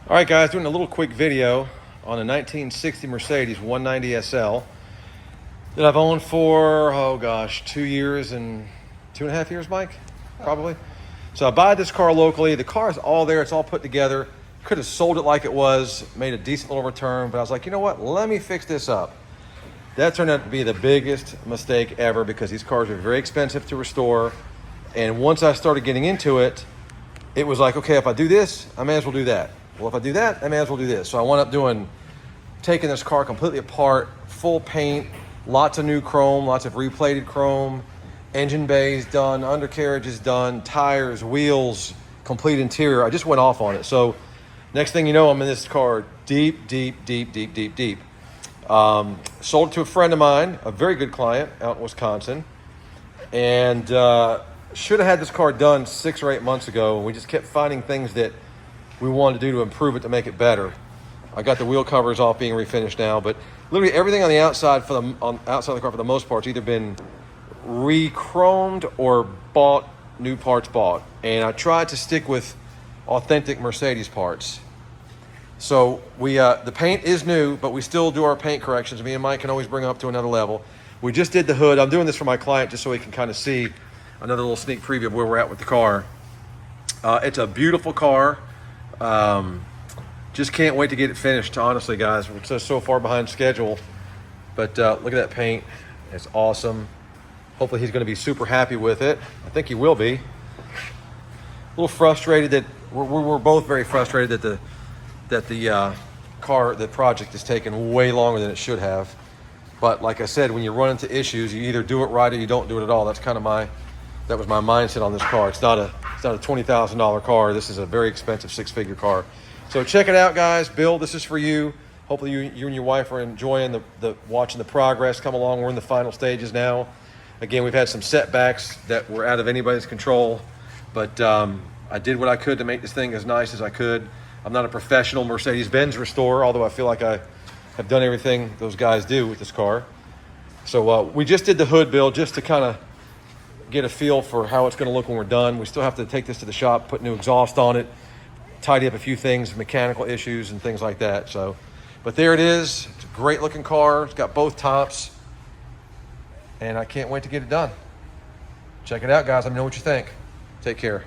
All right, guys, doing a little quick video on a 1960 Mercedes 190 SL that I've owned for, 2 years and 2.5 years, Mike, probably. So I buy this car locally. The car is all there. It's all put together. Could have sold it like it was, made a decent little return, but I was like, you know what? Let me fix this up. That turned out to be the biggest mistake ever because these cars are very expensive to restore. And once I started getting into it, it was like, okay, if I do this, I may as well do that. Well, if I do that, I may as well do this. So I wound up taking this car completely apart, full paint, lots of new chrome, lots of replated chrome, engine bays done, undercarriage is done, tires, wheels, complete interior. I just went off on it. So next thing you know, I'm in this car deep. Sold it to a friend of mine, a very good client out in Wisconsin, and should have had this car done 6 or 8 months ago, and we just kept finding things that we wanted to do to improve it, to make it better. I got the wheel covers off being refinished now, but literally everything on the outside outside of the car for the most part has either been re-chromed or new parts bought. And I tried to stick with authentic Mercedes parts. So the paint is new, but we still do our paint corrections. Me and Mike can always bring it up to another level. We just did the hood. I'm doing this for my client just so he can kind of see another little sneak preview of where we're at with the car. It's a beautiful car. Just can't wait to get it finished, honestly, guys. We're so far behind schedule, but look at that paint. It's awesome. Hopefully he's going to be super happy with it. I think he will be. A little frustrated that we're both very frustrated that the project is taking way longer than it should have. But like I said, when you run into issues, you either do it right or you don't do it at all. That was my mindset on this car. It's not a $20,000 car. This is a very expensive 6-figure car. So check it out, guys. Bill, this is for you. Hopefully you and your wife are enjoying watching the progress come along. We're in the final stages now. Again, we've had some setbacks that were out of anybody's control, but I did what I could to make this thing as nice as I could. I'm not a professional Mercedes Benz restorer, although I feel like I have done everything those guys do with this car. So we just did the hood build just to kind of get a feel for how it's going to look when we're done. We still have to take this to the shop, put new exhaust on it, tidy up a few things, mechanical issues and things like that. So, but there it is. It's a great looking car. It's got both tops, and I can't wait to get it done. Check it out, guys. Let me know what you think. Take care.